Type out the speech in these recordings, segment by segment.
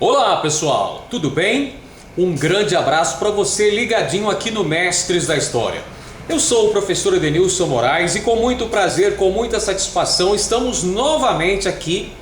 Olá pessoal, tudo bem? Um grande abraço para você ligadinho aqui no Mestres da História. Eu sou o professor Edenilson Moraes e com muito prazer, com muita satisfação, estamos novamente aqui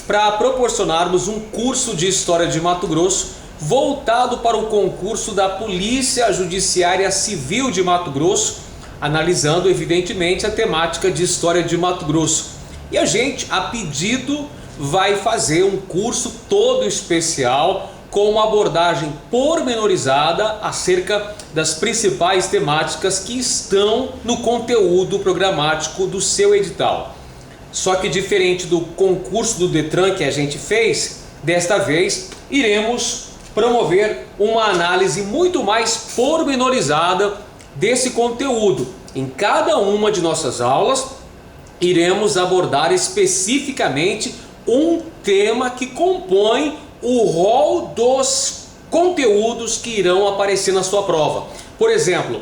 para proporcionarmos um curso de História de Mato Grosso voltado para o concurso da Polícia Judiciária Civil de Mato Grosso, analisando evidentemente a temática de História de Mato Grosso. E a gente, a pedido, vai fazer um curso todo especial com uma abordagem pormenorizada acerca das principais temáticas que estão no conteúdo programático do seu edital. Só que diferente do concurso do Detran que a gente fez, desta vez iremos promover uma análise muito mais pormenorizada desse conteúdo. Em cada uma de nossas aulas iremos abordar especificamente um tema que compõe o rol dos conteúdos que irão aparecer na sua prova. Por exemplo,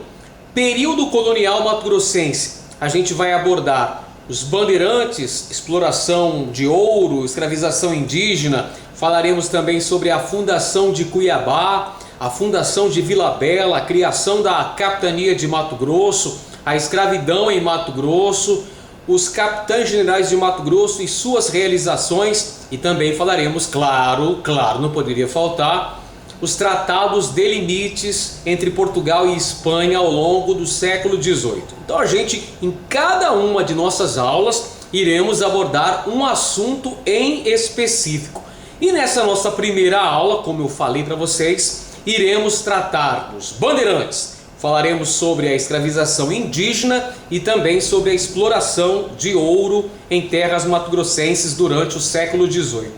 período colonial mato-grossense. A gente vai abordar os bandeirantes, exploração de ouro, escravização indígena. Falaremos também sobre a fundação de Cuiabá, a fundação de Vila Bela, a criação da capitania de Mato Grosso, a escravidão em Mato Grosso, os capitães generais de Mato Grosso e suas realizações, e também falaremos, claro, não poderia faltar, os tratados de limites entre Portugal e Espanha ao longo do século XVIII. Então a gente, em cada uma de nossas aulas, iremos abordar um assunto em específico. E nessa nossa primeira aula, como eu falei para vocês, iremos tratar dos bandeirantes. Falaremos sobre a escravização indígena e também sobre a exploração de ouro em terras mato-grossenses durante o século XVIII.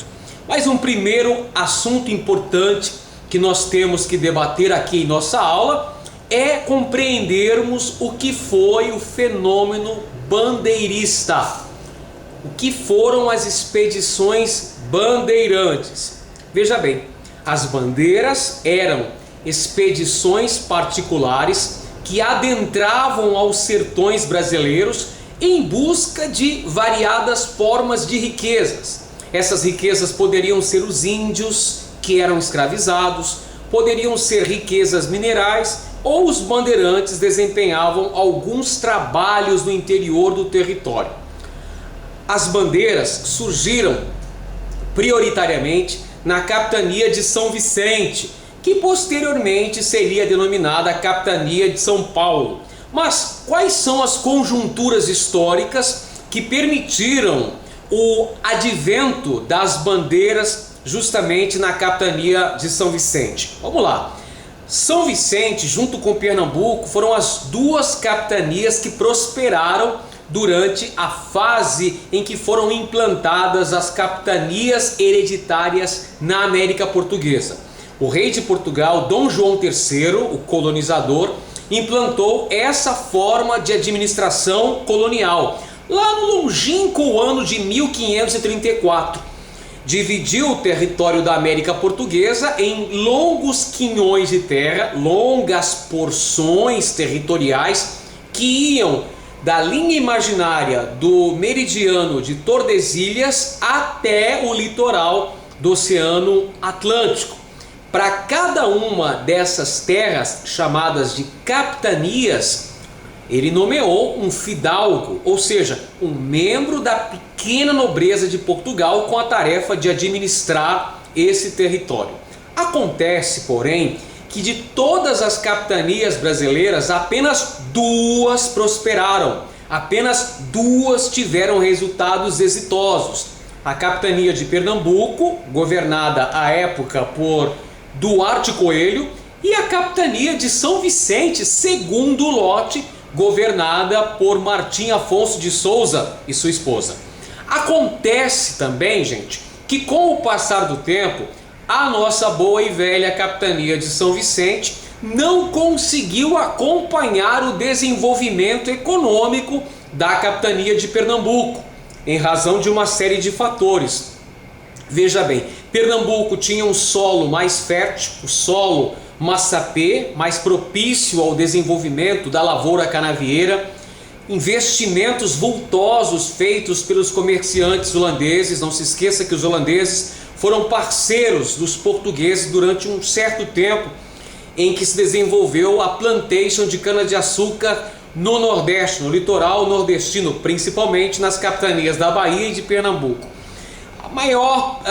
Mas um primeiro assunto importante que nós temos que debater aqui em nossa aula é compreendermos o que foi o fenômeno bandeirista. O que foram as expedições bandeirantes? Veja bem, as bandeiras eram expedições particulares que adentravam aos sertões brasileiros em busca de variadas formas de riquezas. Essas riquezas poderiam ser os índios que eram escravizados, poderiam ser riquezas minerais, ou os bandeirantes desempenhavam alguns trabalhos no interior do território. As bandeiras surgiram prioritariamente na capitania de São Vicente, que posteriormente seria denominada Capitania de São Paulo. Mas quais são as conjunturas históricas que permitiram o advento das bandeiras justamente na Capitania de São Vicente? Vamos lá. São Vicente, junto com Pernambuco, foram as duas capitanias que prosperaram durante a fase em que foram implantadas as capitanias hereditárias na América Portuguesa. O rei de Portugal, Dom João III, o colonizador, implantou essa forma de administração colonial lá no longínquo ano de 1534. Dividiu o território da América Portuguesa em longos quinhões de terra, longas porções territoriais que iam da linha imaginária do meridiano de Tordesilhas até o litoral do Oceano Atlântico. Para cada uma dessas terras, chamadas de capitanias, ele nomeou um fidalgo, ou seja, um membro da pequena nobreza de Portugal com a tarefa de administrar esse território. Acontece, porém, que de todas as capitanias brasileiras, apenas duas prosperaram, apenas duas tiveram resultados exitosos. A capitania de Pernambuco, governada à época por Duarte Coelho, e a capitania de São Vicente, segundo lote, governada por Martim Afonso de Souza e sua esposa. Acontece também, gente, que com o passar do tempo, a nossa boa e velha capitania de São Vicente não conseguiu acompanhar o desenvolvimento econômico da capitania de Pernambuco, em razão de uma série de fatores. Veja bem, Pernambuco tinha um solo mais fértil, o solo massapê, mais propício ao desenvolvimento da lavoura canavieira, investimentos vultosos feitos pelos comerciantes holandeses. Não se esqueça que os holandeses foram parceiros dos portugueses durante um certo tempo em que se desenvolveu a plantation de cana-de-açúcar no Nordeste, no litoral nordestino, principalmente nas capitanias da Bahia e de Pernambuco. A maior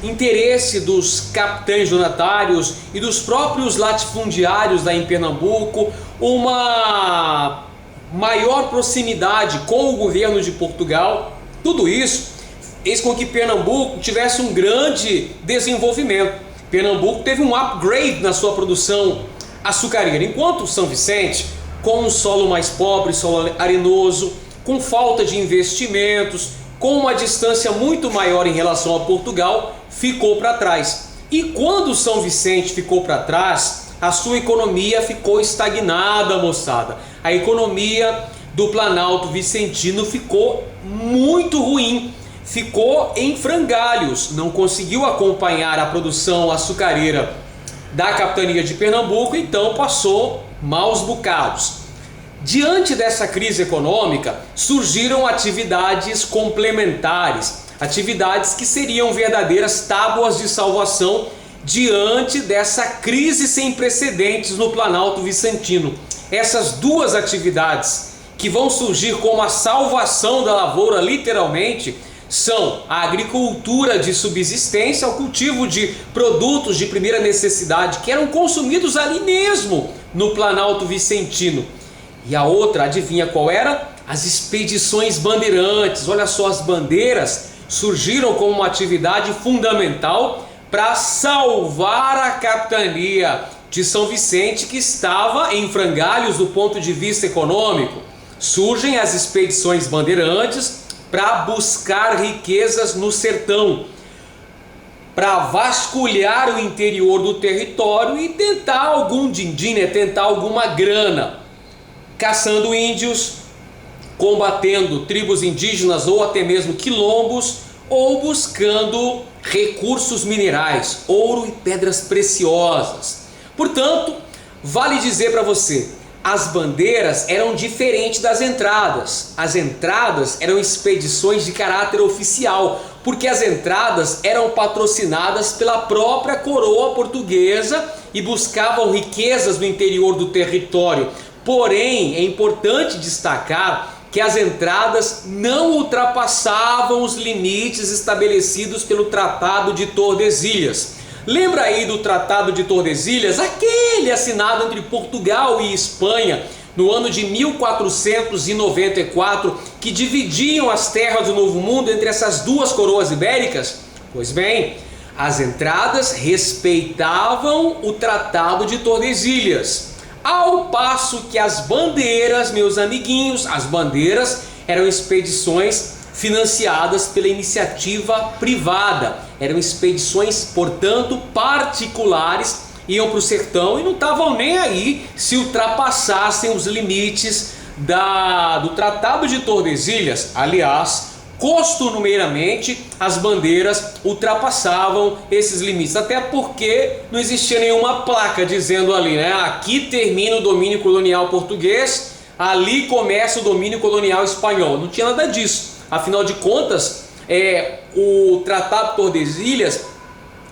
interesse dos capitães donatários e dos próprios latifundiários lá em Pernambuco, uma maior proximidade com o governo de Portugal, tudo isso fez com que Pernambuco tivesse um grande desenvolvimento. Pernambuco teve um upgrade na sua produção açucareira, enquanto São Vicente, com um solo mais pobre, solo arenoso, com falta de investimentos, com uma distância muito maior em relação a Portugal, ficou para trás. E quando São Vicente ficou para trás, a sua economia ficou estagnada, moçada. A economia do Planalto Vicentino ficou muito ruim, ficou em frangalhos, não conseguiu acompanhar a produção açucareira da capitania de Pernambuco, então passou maus bocados. Diante dessa crise econômica, surgiram atividades complementares, atividades que seriam verdadeiras tábuas de salvação diante dessa crise sem precedentes no Planalto Vicentino. Essas duas atividades que vão surgir como a salvação da lavoura, literalmente, são a agricultura de subsistência, o cultivo de produtos de primeira necessidade que eram consumidos ali mesmo no Planalto Vicentino. E a outra, adivinha qual era? As expedições bandeirantes. Olha só, as bandeiras surgiram como uma atividade fundamental para salvar a capitania de São Vicente, que estava em frangalhos do ponto de vista econômico. Surgem as expedições bandeirantes para buscar riquezas no sertão, para vasculhar o interior do território e tentar algum din-din, tentar alguma grana, caçando índios, combatendo tribos indígenas ou até mesmo quilombos, ou buscando recursos minerais, ouro e pedras preciosas. Portanto, vale dizer para você, as bandeiras eram diferentes das entradas. As entradas eram expedições de caráter oficial, porque as entradas eram patrocinadas pela própria coroa portuguesa e buscavam riquezas no interior do território. Porém, é importante destacar que as entradas não ultrapassavam os limites estabelecidos pelo Tratado de Tordesilhas. Lembra aí do Tratado de Tordesilhas, aquele assinado entre Portugal e Espanha no ano de 1494, que dividiam as terras do Novo Mundo entre essas duas coroas ibéricas? Pois bem, as entradas respeitavam o Tratado de Tordesilhas, ao passo que as bandeiras, meus amiguinhos, as bandeiras eram expedições financiadas pela iniciativa privada, eram expedições, portanto, particulares, iam para o sertão e não estavam nem aí se ultrapassassem os limites do Tratado de Tordesilhas. Aliás, costumeiramente as bandeiras ultrapassavam esses limites, até porque não existia nenhuma placa dizendo ali, né? Aqui termina o domínio colonial português, ali começa o domínio colonial espanhol. Não tinha nada disso. Afinal de contas, o Tratado de Tordesilhas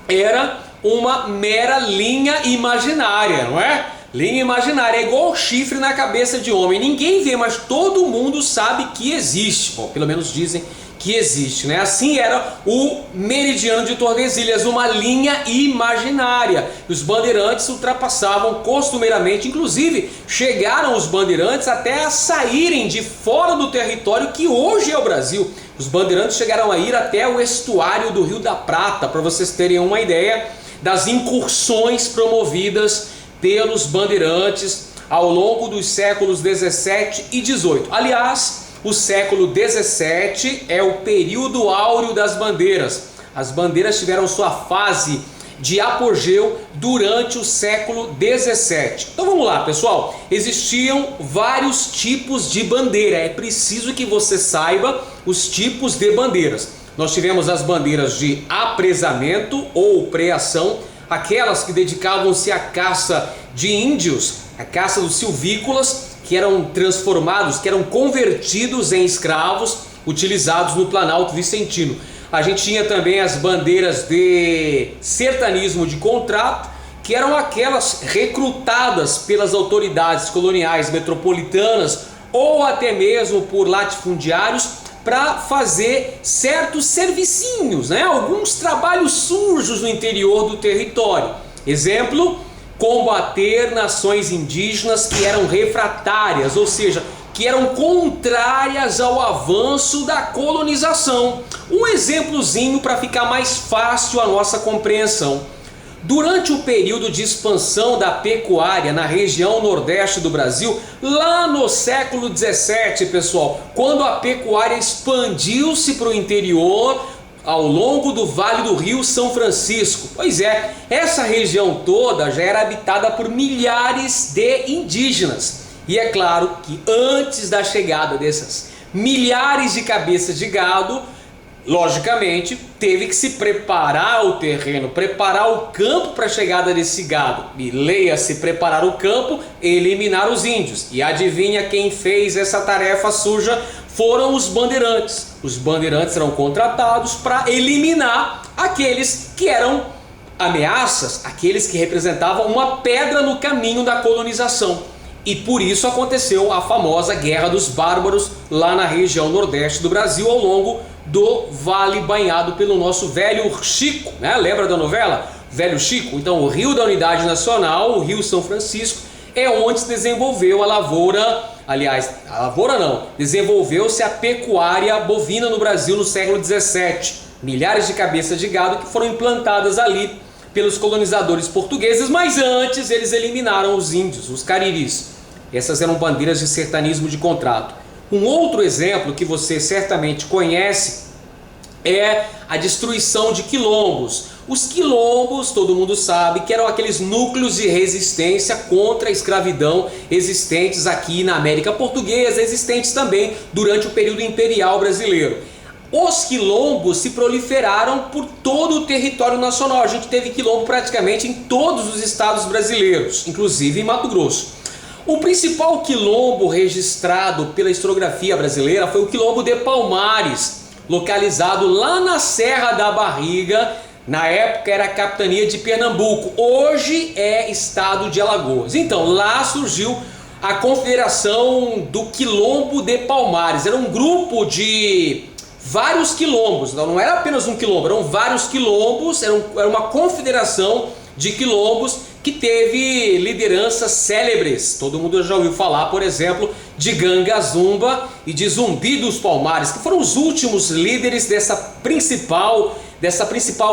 era uma mera linha imaginária, não é? Linha imaginária, é igual o chifre na cabeça de homem. Ninguém vê, mas todo mundo sabe que existe. Bom, pelo menos dizem que existe, né? Assim era o meridiano de Tordesilhas, uma linha imaginária. Os bandeirantes ultrapassavam costumeiramente, inclusive chegaram os bandeirantes até a saírem de fora do território que hoje é o Brasil. Os bandeirantes chegaram a ir até o estuário do Rio da Prata, para vocês terem uma ideia das incursões promovidas pelos bandeirantes ao longo dos séculos 17 e 18. Aliás, o século 17 é o período áureo das bandeiras. As bandeiras tiveram sua fase de apogeu durante o século 17. Então vamos lá, pessoal. Existiam vários tipos de bandeira. É preciso que você saiba os tipos de bandeiras. Nós tivemos as bandeiras de apresamento ou preação, aquelas que dedicavam-se à caça de índios, a caça dos silvícolas, que eram transformados, que eram convertidos em escravos, utilizados no Planalto Vicentino. A gente tinha também as bandeiras de sertanismo de contrato, que eram aquelas recrutadas pelas autoridades coloniais metropolitanas ou até mesmo por latifundiários para fazer certos servicinhos, né? Alguns trabalhos sujos no interior do território. Exemplo, combater nações indígenas que eram refratárias, ou seja, que eram contrárias ao avanço da colonização. Um exemplozinho para ficar mais fácil a nossa compreensão. Durante o período de expansão da pecuária na região nordeste do Brasil, lá no século 17, pessoal, quando a pecuária expandiu-se para o interior, ao longo do Vale do Rio São Francisco. Pois é, essa região toda já era habitada por milhares de indígenas. E é claro que antes da chegada dessas milhares de cabeças de gado, logicamente, teve que se preparar o terreno, preparar o campo para a chegada desse gado. E leia-se preparar o campo, eliminar os índios. E adivinha quem fez essa tarefa suja? Foram os bandeirantes. Os bandeirantes eram contratados para eliminar aqueles que eram ameaças, aqueles que representavam uma pedra no caminho da colonização. E por isso aconteceu a famosa Guerra dos Bárbaros lá na região nordeste do Brasil, ao longo do vale banhado pelo nosso Velho Chico, né? Lembra da novela? Velho Chico? Então o Rio da Unidade Nacional, o Rio São Francisco, é onde se desenvolveu a lavoura, aliás, a lavoura não, desenvolveu-se a pecuária bovina no Brasil no século 17. Milhares de cabeças de gado que foram implantadas ali pelos colonizadores portugueses, mas antes eles eliminaram os índios, os cariris. Essas eram bandeiras de sertanismo de contrato. Um outro exemplo que você certamente conhece é a destruição de quilombos. Os quilombos, todo mundo sabe, que eram aqueles núcleos de resistência contra a escravidão existentes aqui na América Portuguesa, existentes também durante o período imperial brasileiro. Os quilombos se proliferaram por todo o território nacional. A gente teve quilombo praticamente em todos os estados brasileiros, inclusive em Mato Grosso. O principal quilombo registrado pela historiografia brasileira foi o quilombo de Palmares, localizado lá na Serra da Barriga. Na época era a capitania de Pernambuco, hoje é estado de Alagoas. Então lá surgiu a Confederação do Quilombo de Palmares. Era um grupo de vários quilombos, não era apenas um quilombo, eram vários quilombos, era uma confederação de quilombos que teve lideranças célebres. Todo mundo já ouviu falar, por exemplo, de Ganga Zumba e de Zumbi dos Palmares, que foram os últimos líderes dessa principal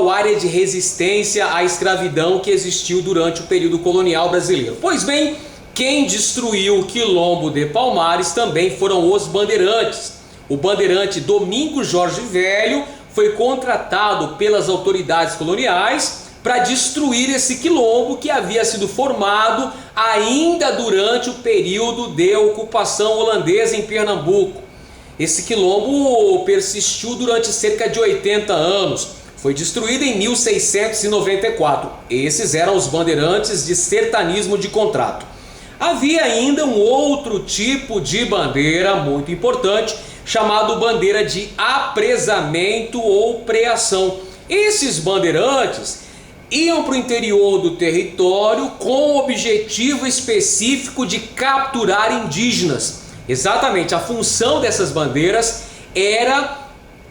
área de resistência à escravidão que existiu durante o período colonial brasileiro. Pois bem, quem destruiu o quilombo de Palmares também foram os bandeirantes. O bandeirante Domingos Jorge Velho foi contratado pelas autoridades coloniais para destruir esse quilombo que havia sido formado ainda durante o período de ocupação holandesa em Pernambuco. Esse quilombo persistiu durante cerca de 80 anos. Foi destruído em 1694. Esses eram os bandeirantes de sertanismo de contrato. Havia ainda um outro tipo de bandeira muito importante, chamado bandeira de apresamento ou preação. Esses bandeirantes iam para o interior do território com o objetivo específico de capturar indígenas. Exatamente, a função dessas bandeiras era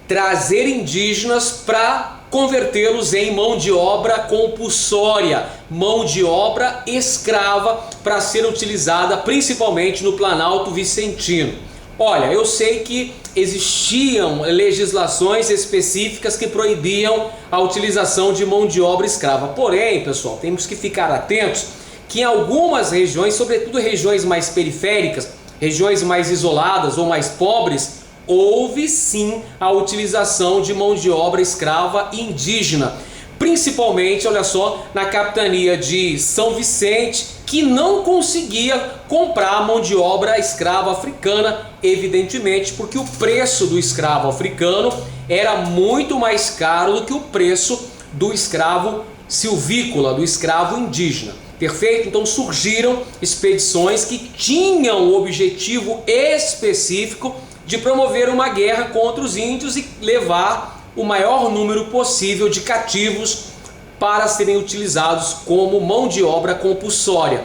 trazer indígenas para convertê-los em mão de obra compulsória, mão de obra escrava, para ser utilizada principalmente no Planalto Vicentino. Olha, eu sei que existiam legislações específicas que proibiam a utilização de mão de obra escrava. Porém, pessoal, temos que ficar atentos que em algumas regiões, sobretudo regiões mais periféricas, regiões mais isoladas ou mais pobres, houve sim a utilização de mão de obra escrava indígena. Principalmente, olha só, na capitania de São Vicente, que não conseguia comprar mão de obra escrava africana, evidentemente porque o preço do escravo africano era muito mais caro do que o preço do escravo silvícola, do escravo indígena. Perfeito? Então surgiram expedições que tinham o objetivo específico de promover uma guerra contra os índios e levar o maior número possível de cativos para serem utilizados como mão de obra compulsória.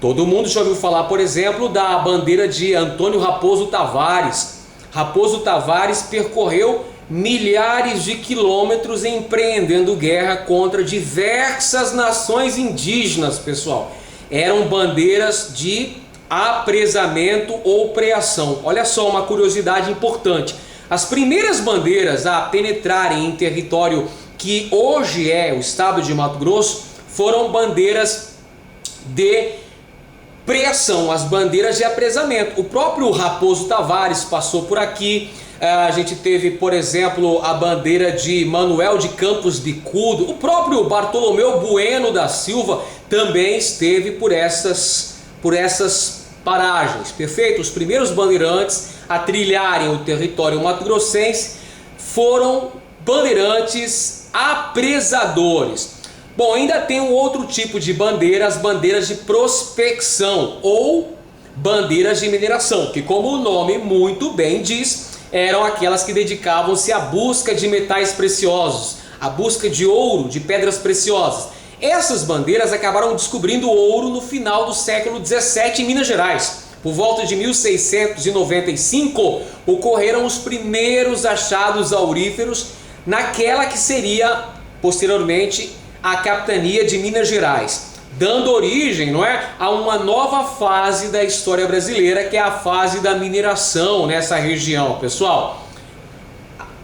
Todo mundo já ouviu falar, por exemplo, da bandeira de Antônio Raposo Tavares. Raposo Tavares percorreu milhares de quilômetros empreendendo guerra contra diversas nações indígenas, pessoal. Eram bandeiras de apresamento ou preação. Olha só uma curiosidade importante. As primeiras bandeiras a penetrarem em território que hoje é o estado de Mato Grosso foram bandeiras de preação, as bandeiras de apresamento. O próprio Raposo Tavares passou por aqui. A gente teve, por exemplo, a bandeira de Manuel de Campos Bicudo. O próprio Bartolomeu Bueno da Silva também esteve por essas paragens, perfeito? Os primeiros bandeirantes a trilharem o território mato-grossense foram bandeirantes apresadores. Bom, ainda tem um outro tipo de bandeira, as bandeiras de prospecção ou bandeiras de mineração, que, como o nome muito bem diz, eram aquelas que dedicavam-se à busca de metais preciosos, à busca de ouro, de pedras preciosas. Essas bandeiras acabaram descobrindo ouro no final do século XVII em Minas Gerais. Por volta de 1695, ocorreram os primeiros achados auríferos naquela que seria, posteriormente, a capitania de Minas Gerais, dando origem, não é, a uma nova fase da história brasileira, que é a fase da mineração nessa região, pessoal.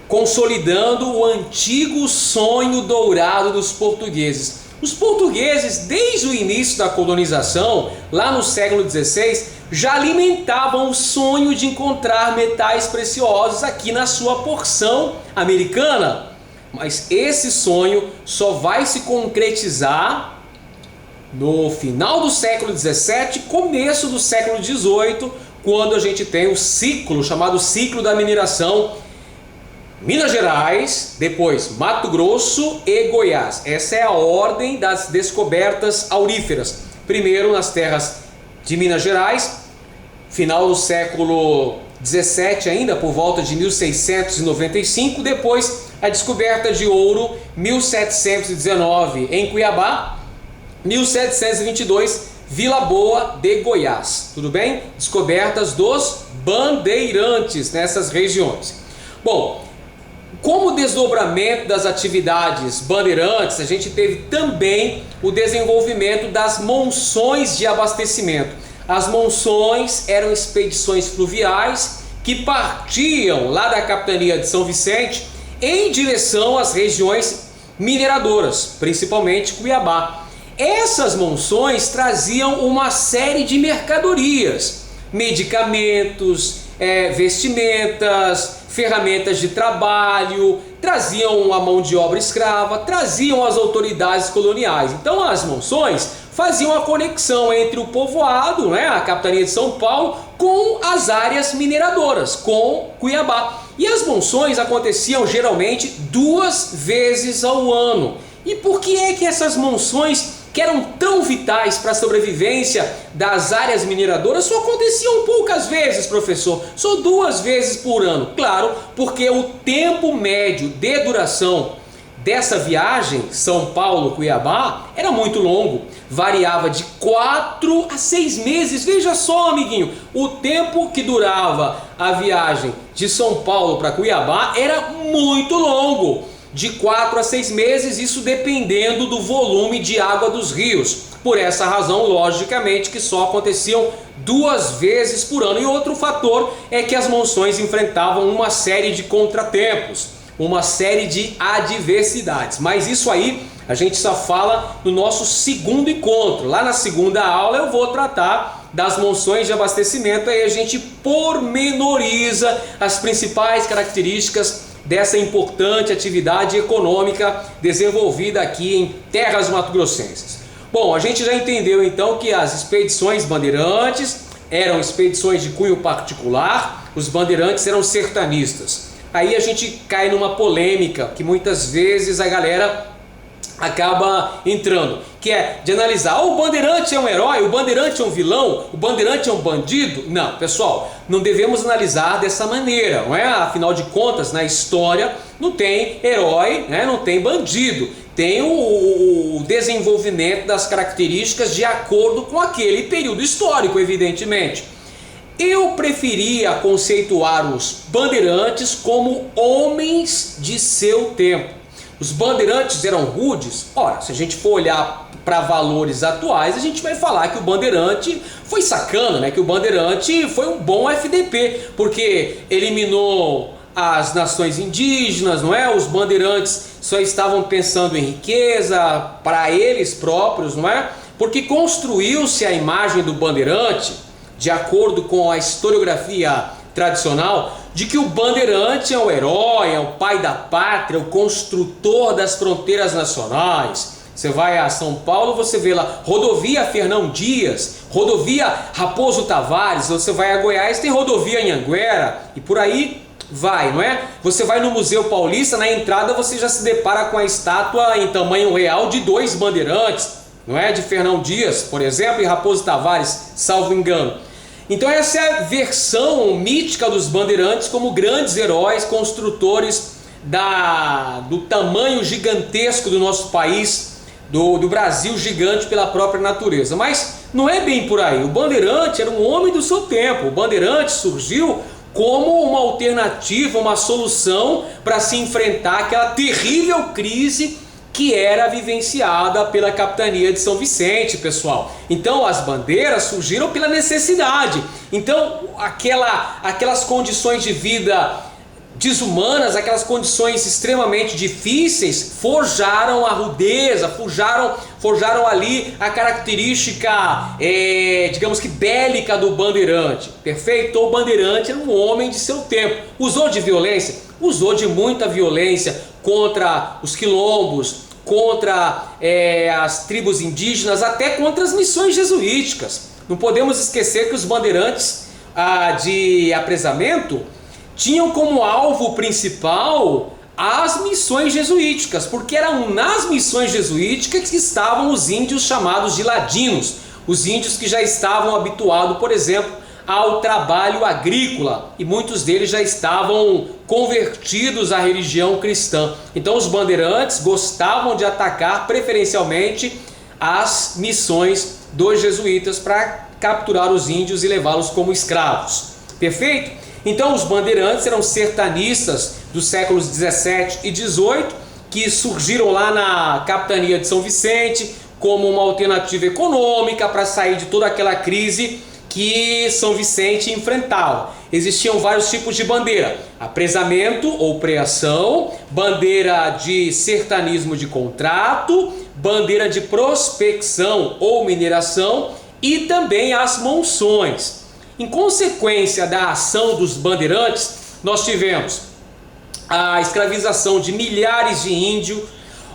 Consolidando o antigo sonho dourado dos portugueses. Os portugueses, desde o início da colonização, lá no século XVI, já alimentavam o sonho de encontrar metais preciosos aqui na sua porção americana. Mas esse sonho só vai se concretizar no final do século XVII, começo do século XVIII, quando a gente tem o ciclo, chamado ciclo da mineração, Minas Gerais, depois Mato Grosso e Goiás. Essa é a ordem das descobertas auríferas. Primeiro nas terras de Minas Gerais, final do século XVII ainda, por volta de 1695, depois a descoberta de ouro, 1719 em Cuiabá, 1722 Vila Boa de Goiás, tudo bem? Descobertas dos bandeirantes nessas regiões. Bom, como desdobramento das atividades bandeirantes, a gente teve também o desenvolvimento das monções de abastecimento. As monções eram expedições fluviais que partiam lá da capitania de São Vicente em direção às regiões mineradoras, principalmente Cuiabá. Essas monções traziam uma série de mercadorias, medicamentos, vestimentas, ferramentas de trabalho, traziam a mão de obra escrava, traziam as autoridades coloniais. Então as monções faziam a conexão entre o povoado, né, a capitania de São Paulo, com as áreas mineradoras, com Cuiabá. E as monções aconteciam geralmente 2 vezes ao ano. E por que é que essas monções, que eram tão vitais para a sobrevivência das áreas mineradoras, só aconteciam poucas vezes, professor? Só 2 vezes por ano. Claro, porque o tempo médio de duração dessa viagem, São Paulo-Cuiabá, era muito longo. Variava de 4 a 6 meses. Veja só, amiguinho, o tempo que durava a viagem de São Paulo para Cuiabá era muito longo. De 4 a 6 meses, isso dependendo do volume de água dos rios. Por essa razão, logicamente, que só aconteciam 2 vezes por ano. E outro fator é que as monções enfrentavam uma série de contratempos, uma série de adversidades. Mas isso aí a gente só fala no nosso segundo encontro. Lá na segunda aula eu vou tratar das monções de abastecimento. Aí a gente pormenoriza as principais características dessa importante atividade econômica desenvolvida aqui em terras mato-grossenses. Bom, a gente já entendeu então que as expedições bandeirantes eram expedições de cunho particular, os bandeirantes eram sertanistas. Aí a gente cai numa polêmica que muitas vezes a galera acaba entrando, que é de analisar, o bandeirante é um herói, o bandeirante é um vilão, o bandeirante é um bandido. Não, pessoal, não devemos analisar dessa maneira, não é? Afinal de contas, na história não tem herói, né? Não tem bandido, tem o desenvolvimento das características de acordo com aquele período histórico, evidentemente. Eu preferia conceituar os bandeirantes como homens de seu tempo. Os bandeirantes eram rudes? Ora, se a gente for olhar para valores atuais, a gente vai falar que o bandeirante foi sacana, né? Que o bandeirante foi um bom FDP, porque eliminou as nações indígenas, não é? Os bandeirantes só estavam pensando em riqueza para eles próprios, não é? Porque construiu-se a imagem do bandeirante, de acordo com a historiografia tradicional, de que o bandeirante é o herói, é o pai da pátria, o construtor das fronteiras nacionais. Você vai a São Paulo, você vê lá rodovia Fernão Dias, rodovia Raposo Tavares. Você vai a Goiás, tem rodovia Anhanguera e por aí vai, não é? Você vai no Museu Paulista, na entrada você já se depara com a estátua em tamanho real de 2 bandeirantes, não é? De Fernão Dias, por exemplo, e Raposo Tavares, salvo engano. Então essa é a versão mítica dos bandeirantes como grandes heróis, construtores do tamanho gigantesco do nosso país, do Brasil gigante pela própria natureza. Mas não é bem por aí. O bandeirante era um homem do seu tempo. O bandeirante surgiu como uma alternativa, uma solução para se enfrentar aquela terrível crise que era vivenciada pela capitania de São Vicente, pessoal. Então as bandeiras surgiram pela necessidade. Então aquelas condições de vida desumanas, aquelas condições extremamente difíceis, forjaram a rudeza, forjaram ali a característica, digamos que bélica do bandeirante. Perfeito? O bandeirante era um homem de seu tempo. Usou de violência? Usou de muita violência contra os quilombos, contra as tribos indígenas, até contra as missões jesuíticas. Não podemos esquecer que os bandeirantes de apresamento tinham como alvo principal as missões jesuíticas, porque eram nas missões jesuíticas que estavam os índios chamados de ladinos, os índios que já estavam habituados, por exemplo, ao trabalho agrícola, e muitos deles já estavam convertidos à religião cristã. Então os bandeirantes gostavam de atacar preferencialmente as missões dos jesuítas para capturar os índios e levá-los como escravos. Perfeito? Então os bandeirantes eram sertanistas dos séculos 17 e 18 que surgiram lá na capitania de São Vicente como uma alternativa econômica para sair de toda aquela crise que São Vicente enfrentava. Existiam vários tipos de bandeira: apresamento ou preação, bandeira de sertanismo de contrato, bandeira de prospecção ou mineração e também as monções. Em consequência da ação dos bandeirantes, nós tivemos a escravização de milhares de índios,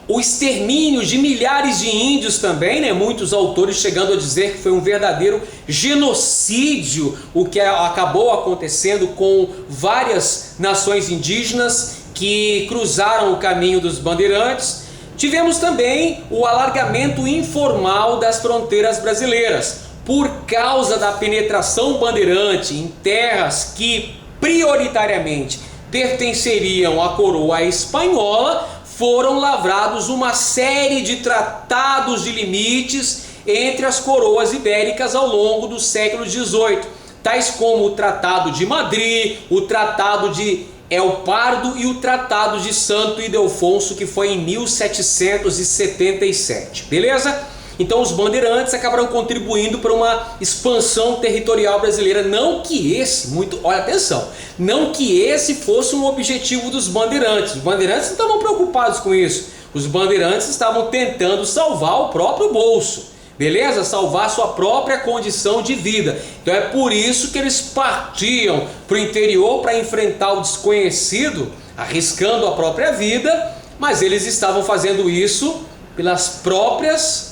o extermínio de milhares de índios também, né? Muitos autores chegando a dizer que foi um verdadeiro genocídio o que acabou acontecendo com várias nações indígenas que cruzaram o caminho dos bandeirantes. Tivemos também o alargamento informal das fronteiras brasileiras, por causa da penetração bandeirante em terras que prioritariamente pertenceriam à coroa espanhola. Foram lavrados uma série de tratados de limites entre as coroas ibéricas ao longo do século XVIII, tais como o Tratado de Madrid, o Tratado de El Pardo e o Tratado de Santo Ildefonso, que foi em 1777. Beleza? Então os bandeirantes acabaram contribuindo para uma expansão territorial brasileira. Não que esse, olha atenção, não que esse fosse um objetivo dos bandeirantes. Os bandeirantes não estavam preocupados com isso. Os bandeirantes estavam tentando salvar o próprio bolso, beleza? Salvar sua própria condição de vida. Então é por isso que eles partiam para o interior para enfrentar o desconhecido, arriscando a própria vida, mas eles estavam fazendo isso pelas próprias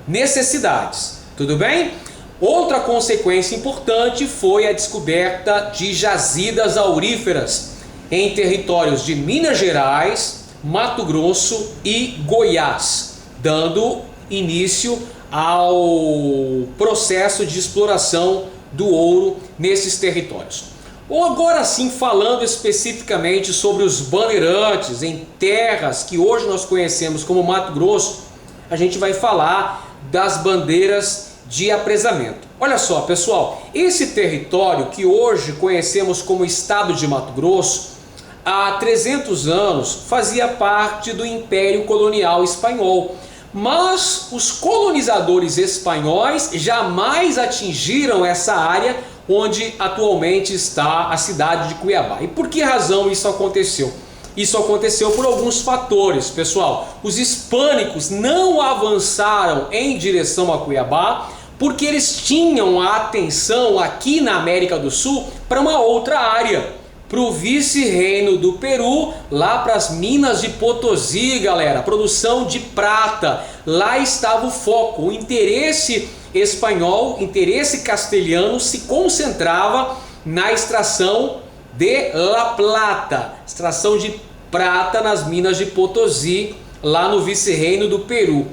necessidades. Tudo bem? Outra consequência importante foi a descoberta de jazidas auríferas em territórios de Minas Gerais, Mato Grosso e Goiás, dando início ao processo de exploração do ouro nesses territórios. Ou agora sim, falando especificamente sobre os bandeirantes em terras que hoje nós conhecemos como Mato Grosso, a gente vai falar das bandeiras de apresamento. Olha só, pessoal, esse território que hoje conhecemos como estado de Mato Grosso, há 300 anos fazia parte do Império Colonial Espanhol. Mas os colonizadores espanhóis jamais atingiram essa área onde atualmente está a cidade de Cuiabá. E por que razão isso aconteceu? Isso aconteceu por alguns fatores, pessoal. Os hispânicos não avançaram em direção a Cuiabá porque eles tinham a atenção aqui na América do Sul para uma outra área, para o vice-reino do Peru, lá para as minas de Potosí, galera, produção de prata. Lá estava o foco, o interesse espanhol, interesse castelhano se concentrava na extração de La Plata, extração de prata nas minas de Potosí, lá no vice-reino do Peru.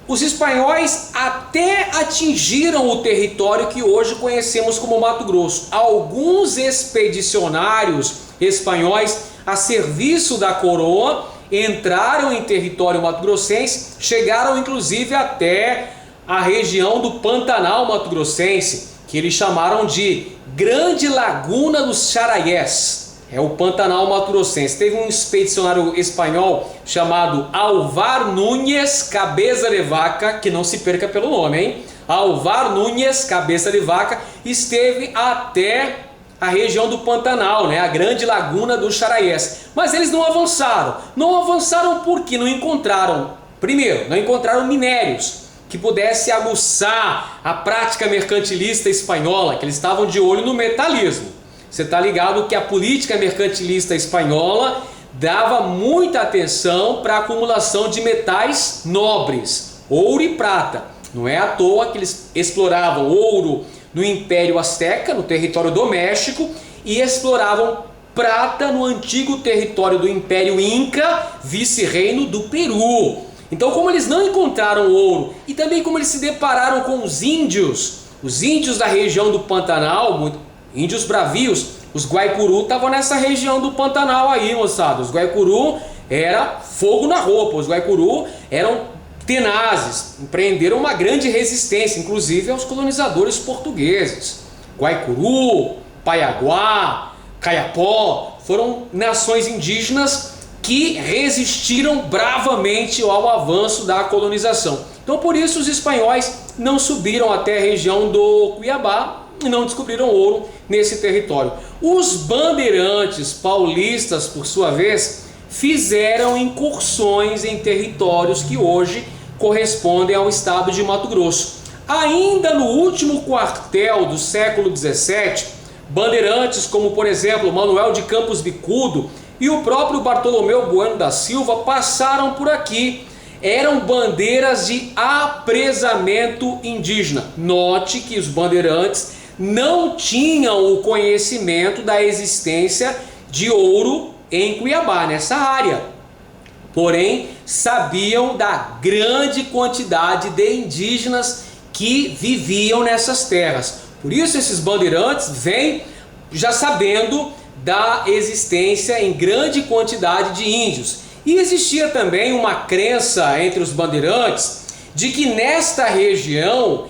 Os espanhóis até atingiram o território que hoje conhecemos como Mato Grosso. Alguns expedicionários espanhóis a serviço da coroa entraram em território mato-grossense, chegaram inclusive até a região do Pantanal mato-grossense, que eles chamaram de Grande Laguna dos Charayés. É o Pantanal mato-grossense. Teve um expedicionário espanhol chamado Alvar Núñez Cabeça de Vaca, que não se perca pelo nome, hein? Alvar Núñez Cabeça de Vaca esteve até a região do Pantanal, né? A Grande Laguna dos Charayés. Mas eles não avançaram. Não avançaram porque não encontraram, primeiro, não encontraram minérios que pudesse aguçar a prática mercantilista espanhola, que eles estavam de olho no metalismo. Você está ligado que a política mercantilista espanhola dava muita atenção para a acumulação de metais nobres, ouro e prata. Não é à toa que eles exploravam ouro no Império Azteca, no território do México, e exploravam prata no antigo território do Império Inca, vice-reino do Peru. Então, como eles não encontraram ouro e também como eles se depararam com os índios da região do Pantanal, índios bravios, os Guaicurú estavam nessa região do Pantanal aí, moçada. Os Guaicurú era fogo na roupa, os Guaicurú eram tenazes, empreenderam uma grande resistência, inclusive aos colonizadores portugueses. Guaicurú, Paiaguá, Caiapó, foram nações indígenas que resistiram bravamente ao avanço da colonização. Então por isso os espanhóis não subiram até a região do Cuiabá e não descobriram ouro nesse território. Os bandeirantes paulistas, por sua vez, fizeram incursões em territórios que hoje correspondem ao estado de Mato Grosso. Ainda no último quartel do século XVII, bandeirantes como, por exemplo, Manuel de Campos Bicudo e o próprio Bartolomeu Bueno da Silva passaram por aqui. Eram bandeiras de apresamento indígena. Note que os bandeirantes não tinham o conhecimento da existência de ouro em Cuiabá, nessa área. Porém, sabiam da grande quantidade de indígenas que viviam nessas terras. Por isso esses bandeirantes vêm já sabendo da existência em grande quantidade de índios. E existia também uma crença entre os bandeirantes de que nesta região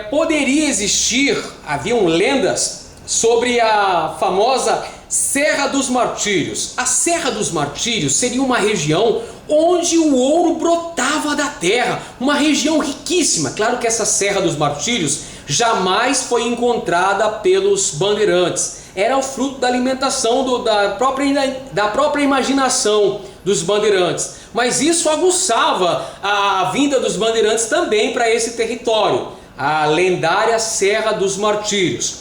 poderia existir, haviam lendas sobre a famosa Serra dos Martírios. A Serra dos Martírios seria uma região onde o ouro brotava da terra, uma região riquíssima. Claro que essa Serra dos Martírios jamais foi encontrada pelos bandeirantes. Era o fruto da alimentação da própria imaginação dos bandeirantes. Mas isso aguçava a vinda dos bandeirantes também para esse território, a lendária Serra dos Martírios.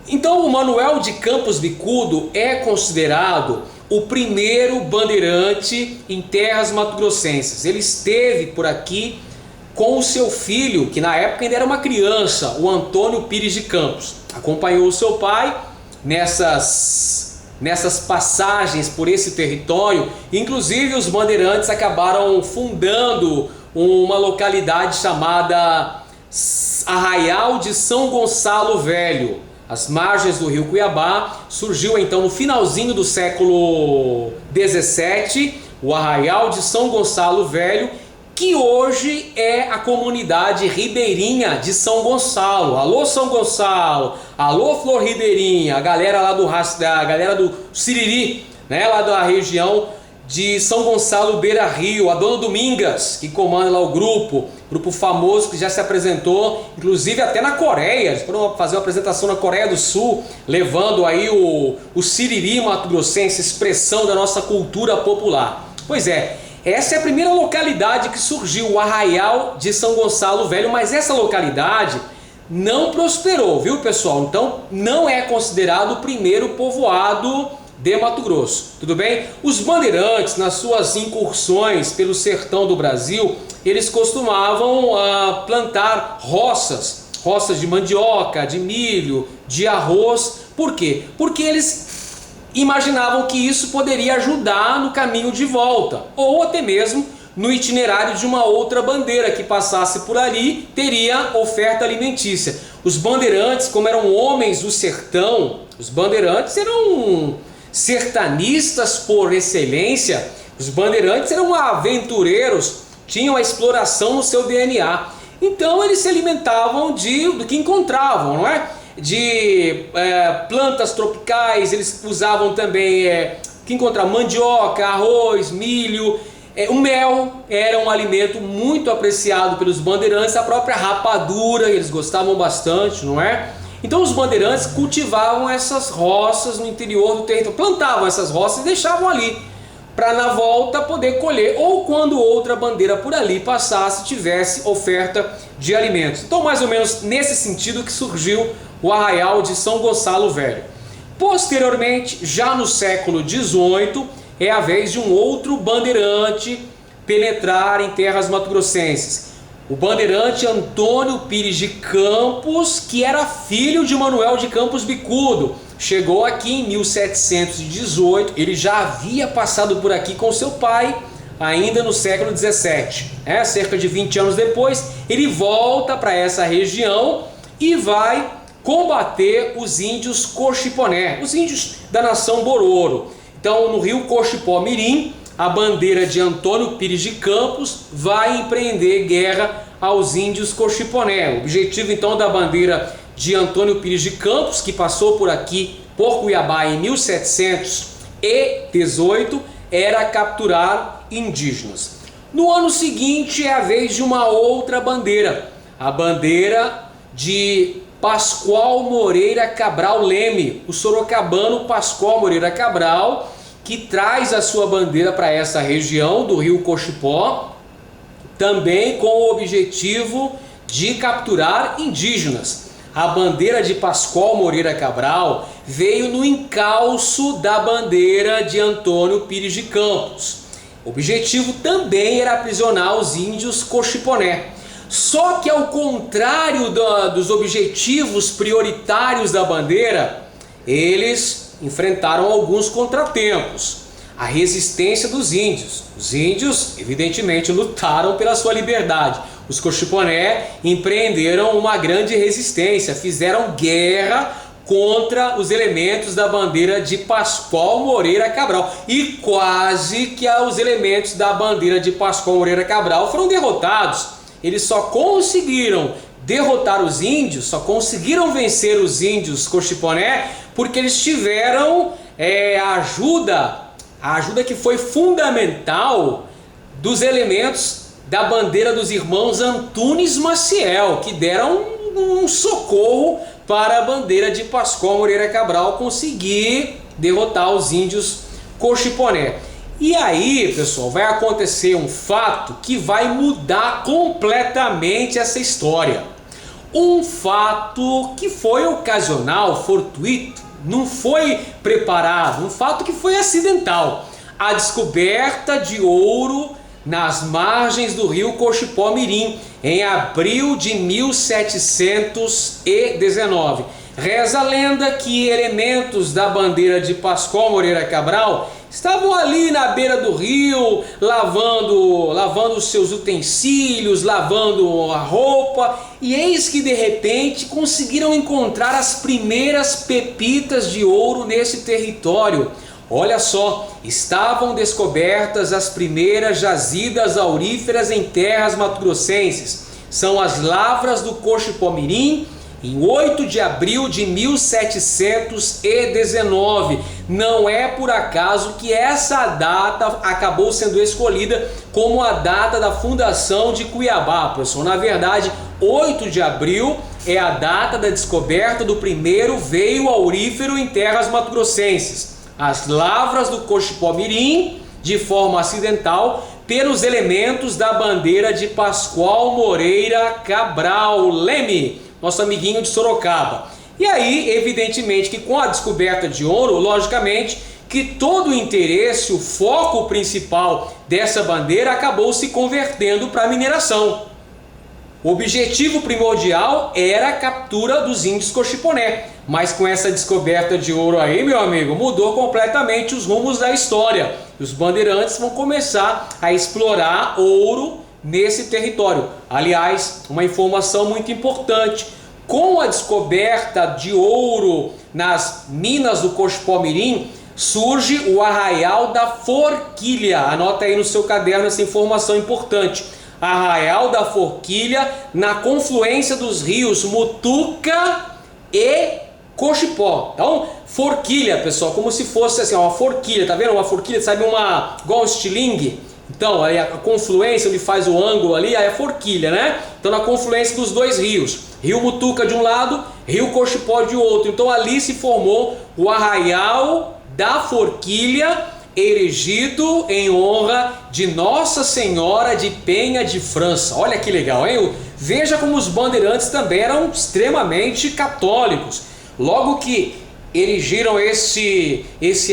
Então o Manuel de Campos Bicudo é considerado o primeiro bandeirante em terras mato-grossenses. Ele esteve por aqui com o seu filho, que na época ainda era uma criança, o Antônio Pires de Campos. Acompanhou o seu pai nessas nessas passagens por esse território. Inclusive os bandeirantes acabaram fundando uma localidade chamada Arraial de São Gonçalo Velho, às margens do rio Cuiabá. Surgiu então no finalzinho do século XVII o Arraial de São Gonçalo Velho, que hoje é a comunidade ribeirinha de São Gonçalo. Alô São Gonçalo, alô Flor Ribeirinha, a galera lá da galera do Siriri, né, lá da região de São Gonçalo Beira Rio, a dona Domingas, que comanda lá o grupo famoso que já se apresentou, inclusive até na Coreia. Eles foram fazer uma apresentação na Coreia do Sul, levando aí o Siriri mato-grossense, expressão da nossa cultura popular. Pois é, essa é a primeira localidade que surgiu, o Arraial de São Gonçalo Velho, mas essa localidade não prosperou, viu pessoal? Então não é considerado o primeiro povoado de Mato Grosso, tudo bem? Os bandeirantes, nas suas incursões pelo sertão do Brasil, eles costumavam plantar roças de mandioca, de milho, de arroz. Por quê? Porque eles imaginavam que isso poderia ajudar no caminho de volta, ou até mesmo no itinerário de uma outra bandeira que passasse por ali, teria oferta alimentícia. Os bandeirantes, como eram homens do sertão, os bandeirantes eram sertanistas por excelência. Os bandeirantes eram aventureiros, tinham a exploração no seu DNA. Então eles se alimentavam do que encontravam, não é? De plantas tropicais. Eles usavam também que encontravam mandioca, arroz, milho. O mel era um alimento muito apreciado pelos bandeirantes, a própria rapadura eles gostavam bastante, não é? Então os bandeirantes cultivavam essas roças no interior do território, plantavam essas roças e deixavam ali para na volta poder colher, ou quando outra bandeira por ali passasse, tivesse oferta de alimentos. Então mais ou menos nesse sentido que surgiu o Arraial de São Gonçalo Velho. Posteriormente, já no século XVIII, é a vez de um outro bandeirante penetrar em terras mato-grossenses. O bandeirante Antônio Pires de Campos, que era filho de Manuel de Campos Bicudo. Chegou aqui em 1718, ele já havia passado por aqui com seu pai, ainda no século XVII. Cerca de 20 anos depois, ele volta para essa região e vai combater os índios Coxiponé, os índios da nação Bororo. Então, no rio Coxipó-Mirim, a bandeira de Antônio Pires de Campos vai empreender guerra aos índios Coxiponé. O objetivo então da bandeira de Antônio Pires de Campos, que passou por aqui, por Cuiabá, em 1718, era capturar indígenas. No ano seguinte é a vez de uma outra bandeira, a bandeira de Pascoal Moreira Cabral Leme, o sorocabano Pascoal Moreira Cabral, que traz a sua bandeira para essa região do rio Coxipó, também com o objetivo de capturar indígenas. A bandeira de Pascoal Moreira Cabral veio no encalço da bandeira de Antônio Pires de Campos. O objetivo também era aprisionar os índios Coxiponé. Só que ao contrário dos objetivos prioritários da bandeira, eles enfrentaram alguns contratempos. A resistência dos índios. Os índios, evidentemente, lutaram pela sua liberdade. Os Coxiponé empreenderam uma grande resistência, fizeram guerra contra os elementos da bandeira de Pascoal Moreira Cabral. E quase que os elementos da bandeira de Pascoal Moreira Cabral foram derrotados. Eles só conseguiram derrotar os índios, só conseguiram vencer os índios Coxiponé porque eles tiveram a ajuda que foi fundamental dos elementos da bandeira dos irmãos Antunes Maciel, que deram um socorro para a bandeira de Pascoal Moreira Cabral conseguir derrotar os índios Coxiponé. E aí, pessoal, vai acontecer um fato que vai mudar completamente essa história. Um fato que foi ocasional, fortuito, não foi preparado, um fato que foi acidental. A descoberta de ouro nas margens do rio Coxipó-Mirim, em abril de 1719. Reza a lenda que elementos da bandeira de Pascoal Moreira Cabral estavam ali na beira do rio, lavando os seus utensílios, lavando a roupa, e eis que de repente conseguiram encontrar as primeiras pepitas de ouro nesse território. Olha só, estavam descobertas as primeiras jazidas auríferas em terras mato-grossenses. São as lavras do Cochipó-Mirim, em 8 de abril de 1719. Não é por acaso que essa data acabou sendo escolhida como a data da fundação de Cuiabá, pessoal. Na verdade, 8 de abril é a data da descoberta do primeiro veio aurífero em terras mato-grossenses. As lavras do Cochipó-Mirim, de forma acidental, pelos elementos da bandeira de Pascoal Moreira Cabral Leme, nosso amiguinho de Sorocaba. E aí, evidentemente, que com a descoberta de ouro, logicamente, que todo o interesse, o foco principal dessa bandeira acabou se convertendo para a mineração. O objetivo primordial era a captura dos índios Cochiponé, mas com essa descoberta de ouro aí, meu amigo, mudou completamente os rumos da história. Os bandeirantes vão começar a explorar ouro nesse território. Aliás, uma informação muito importante: com a descoberta de ouro nas minas do Cochipó-Mirim, surge o Arraial da Forquilha. Anota aí no seu caderno essa informação importante. Arraial da Forquilha, na confluência dos rios Mutuca e Cochipó. Então, forquilha, pessoal, como se fosse assim, uma forquilha, tá vendo? Uma forquilha, sabe, igual um estilingue? Então, aí a confluência, onde faz o ângulo ali, aí é a forquilha, né? Então, na confluência dos dois rios, Rio Mutuca de um lado, Rio Cochipó de outro. Então, ali se formou o Arraial da Forquilha, erigido em honra de Nossa Senhora de Penha de França. Olha que legal, hein? Veja como os bandeirantes também eram extremamente católicos. Logo que erigiram esse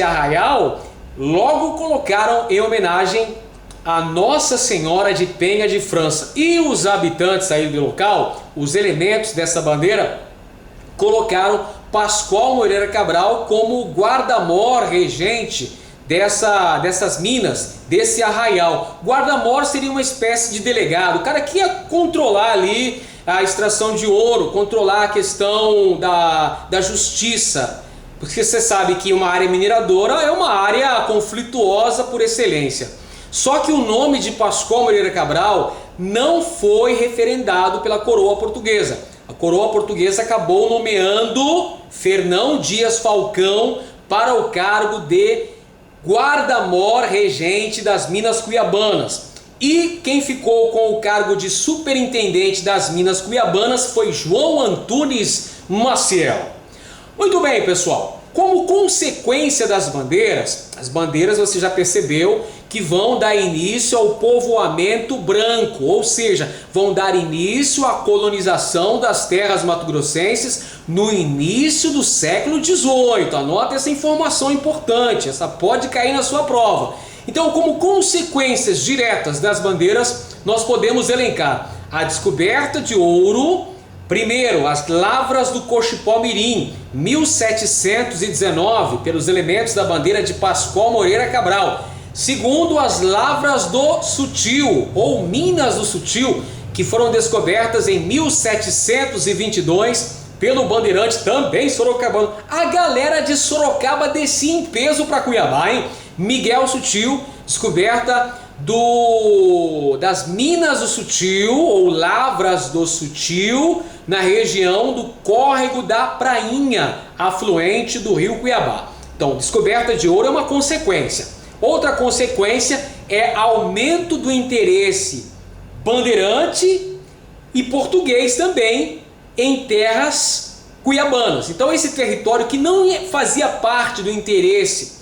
arraial, logo colocaram em homenagem a Nossa Senhora de Penha de França. E os habitantes aí do local, os elementos dessa bandeira, colocaram Pascoal Moreira Cabral como guarda-mor regente dessas minas, desse arraial. Guarda-mor seria uma espécie de delegado, o cara que ia controlar ali a extração de ouro, controlar a questão da justiça, porque você sabe que uma área mineradora é uma área conflituosa por excelência. Só que o nome de Pascoal Moreira Cabral não foi referendado pela coroa portuguesa. A coroa portuguesa acabou nomeando Fernão Dias Falcão para o cargo de guarda-mor regente das Minas Cuiabanas. E quem ficou com o cargo de superintendente das Minas Cuiabanas foi João Antunes Maciel. Muito bem, pessoal. Como consequência das bandeiras, as bandeiras você já percebeu que vão dar início ao povoamento branco, ou seja, vão dar início à colonização das terras mato-grossenses no início do século XVIII. Anota essa informação importante, essa pode cair na sua prova. Então, como consequências diretas das bandeiras, nós podemos elencar a descoberta de ouro. Primeiro, as lavras do Cochipó-Mirim, 1719, pelos elementos da bandeira de Pascoal Moreira Cabral. Segundo, as lavras do Sutil, ou Minas do Sutil, que foram descobertas em 1722 pelo bandeirante também sorocabano. A galera de Sorocaba descia em peso para Cuiabá, hein? Miguel Sutil, descoberta das Minas do Sutil, ou Lavras do Sutil, na região do Córrego da Prainha, afluente do rio Cuiabá. Então, descoberta de ouro é uma consequência. Outra consequência é aumento do interesse bandeirante e português também em terras cuiabanas. Então, esse território que não fazia parte do interesse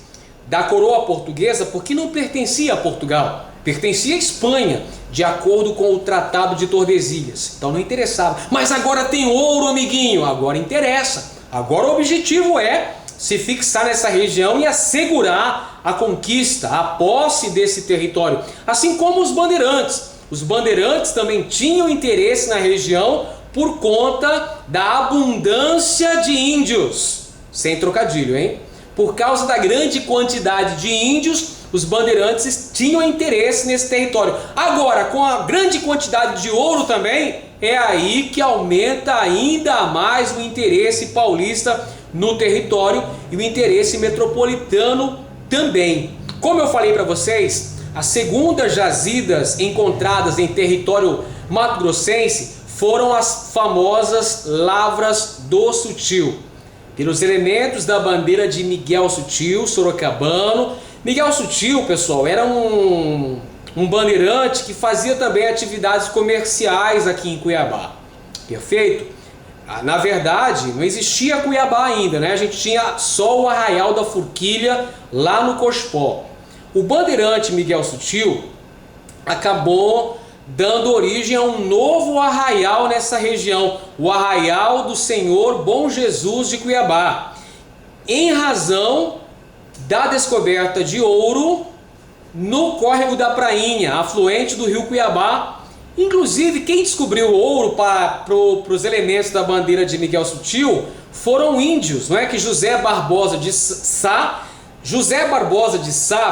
da coroa portuguesa, porque não pertencia a Portugal, pertencia à Espanha, de acordo com o Tratado de Tordesilhas. Então não interessava. Mas agora tem ouro, amiguinho, agora interessa. Agora o objetivo é se fixar nessa região e assegurar a conquista, a posse desse território. Assim como os bandeirantes. Os bandeirantes também tinham interesse na região por conta da abundância de índios. Sem trocadilho, hein? Por causa da grande quantidade de índios, os bandeirantes tinham interesse nesse território. Agora, com a grande quantidade de ouro também, é aí que aumenta ainda mais o interesse paulista no território e o interesse metropolitano também. Como eu falei para vocês, as segundas jazidas encontradas em território mato-grossense foram as famosas Lavras do Sutil. Pelos elementos da bandeira de Miguel Sutil, sorocabano. Miguel Sutil, pessoal, era um bandeirante que fazia também atividades comerciais aqui em Cuiabá. Perfeito? Na verdade, não existia Cuiabá ainda, né? A gente tinha só o Arraial da Forquilha lá no Cospó. O bandeirante Miguel Sutil acabou dando origem a um novo arraial nessa região, o Arraial do Senhor Bom Jesus de Cuiabá, em razão da descoberta de ouro no córrego da Prainha, afluente do rio Cuiabá. Inclusive, quem descobriu o ouro para os elementos da bandeira de Miguel Sutil foram índios, não é? Que José Barbosa de Sá,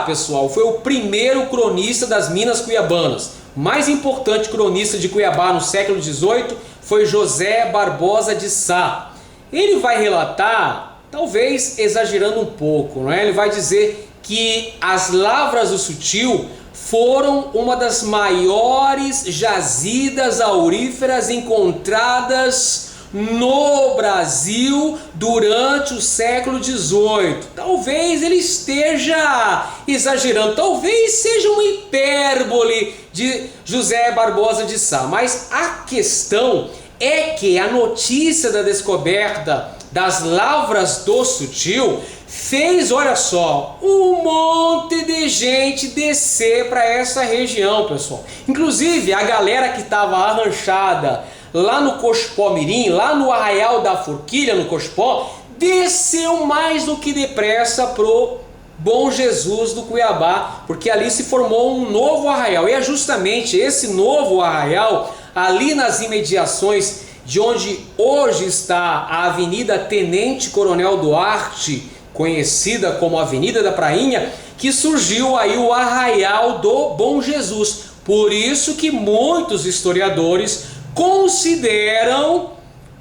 pessoal, foi o primeiro cronista das Minas Cuiabanas. O mais importante cronista de Cuiabá no século XVIII foi José Barbosa de Sá. Ele vai relatar, talvez exagerando um pouco, não é? Ele vai dizer que as Lavras do Sutil foram uma das maiores jazidas auríferas encontradas no Brasil durante o século XVIII. Talvez ele esteja exagerando, talvez seja uma hipérbole de José Barbosa de Sá, mas a questão é que a notícia da descoberta das Lavras do Sutil fez, olha só, um monte de gente descer para essa região, pessoal. Inclusive a galera que estava arranchada lá no Cospó Mirim, lá no Arraial da Forquilha, no Cospó, desceu mais do que depressa pro Bom Jesus do Cuiabá, porque ali se formou um novo arraial. E é justamente esse novo arraial, ali nas imediações de onde hoje está a Avenida Tenente Coronel Duarte, conhecida como Avenida da Prainha, que surgiu aí o Arraial do Bom Jesus. Por isso que muitos historiadores consideram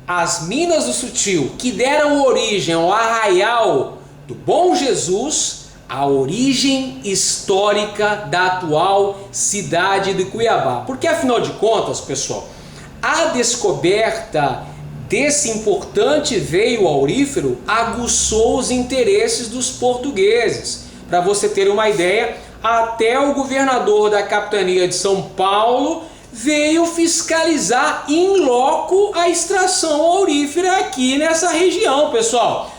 as Minas do Sutil, que deram origem ao Arraial do Bom Jesus, a origem histórica da atual cidade de Cuiabá. Porque afinal de contas, pessoal, a descoberta desse importante veio aurífero aguçou os interesses dos portugueses. Para você ter uma ideia, até o governador da capitania de São Paulo veio fiscalizar in loco a extração aurífera aqui nessa região, pessoal.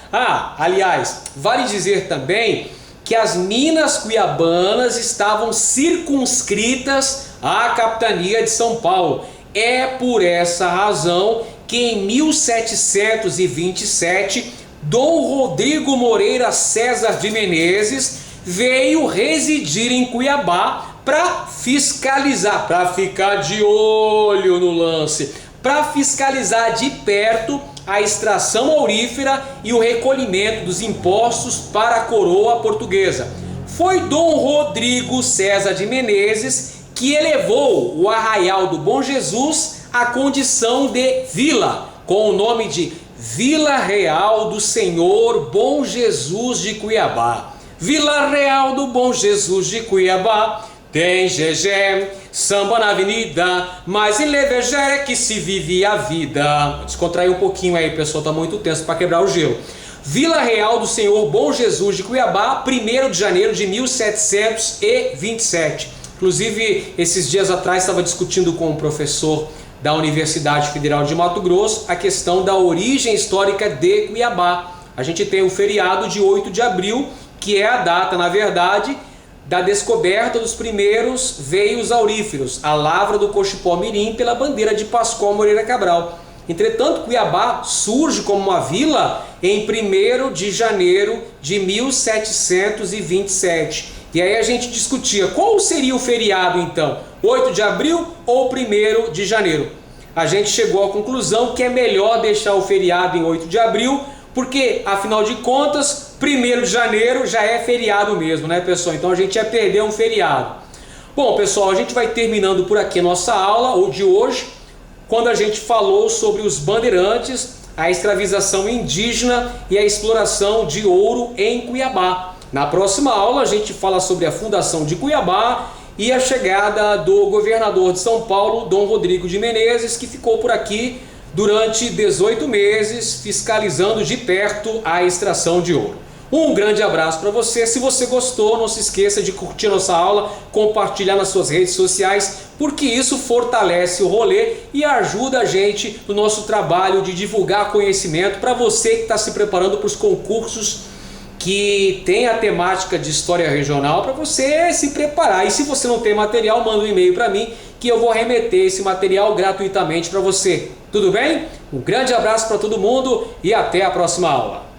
Aliás, vale dizer também que as minas cuiabanas estavam circunscritas à capitania de São Paulo. É por essa razão que em 1727, Dom Rodrigo Moreira César de Menezes veio residir em Cuiabá para fiscalizar, para ficar de olho no lance, para fiscalizar de perto a extração aurífera e o recolhimento dos impostos para a coroa portuguesa. Foi Dom Rodrigo César de Menezes que elevou o Arraial do Bom Jesus à condição de vila, com o nome de Vila Real do Senhor Bom Jesus de Cuiabá. Vila Real do Bom Jesus de Cuiabá, tem gegé, samba na avenida, mas em Levegé que se vive a vida. Descontrair um pouquinho aí, pessoal, tá muito tenso para quebrar o gelo. Vila Real do Senhor Bom Jesus de Cuiabá, 1º de janeiro de 1727. Inclusive, esses dias atrás estava discutindo com um professor da Universidade Federal de Mato Grosso a questão da origem histórica de Cuiabá. A gente tem o feriado de 8 de abril, que é a data, na verdade, da descoberta dos primeiros veios auríferos, a lavra do Cochipó Mirim pela bandeira de Pascoal Moreira Cabral. Entretanto, Cuiabá surge como uma vila em 1º de janeiro de 1727. E aí a gente discutia qual seria o feriado então, 8 de abril ou 1º de janeiro. a gente chegou à conclusão que é melhor deixar o feriado em 8 de abril, porque afinal de contas, 1º de janeiro já é feriado mesmo, né, pessoal? Então a gente ia perder um feriado. Bom, pessoal, a gente vai terminando por aqui a nossa aula, ou de hoje, quando a gente falou sobre os bandeirantes, a escravização indígena e a exploração de ouro em Cuiabá. Na próxima aula a gente fala sobre a fundação de Cuiabá e a chegada do governador de São Paulo, Dom Rodrigo de Menezes, que ficou por aqui durante 18 meses fiscalizando de perto a extração de ouro. Um grande abraço para você. Se você gostou, não se esqueça de curtir nossa aula, compartilhar nas suas redes sociais, porque isso fortalece o rolê e ajuda a gente no nosso trabalho de divulgar conhecimento para você que está se preparando para os concursos que tem a temática de história regional, para você se preparar. E se você não tem material, manda um e-mail para mim que eu vou remeter esse material gratuitamente para você. Tudo bem? Um grande abraço para todo mundo e até a próxima aula.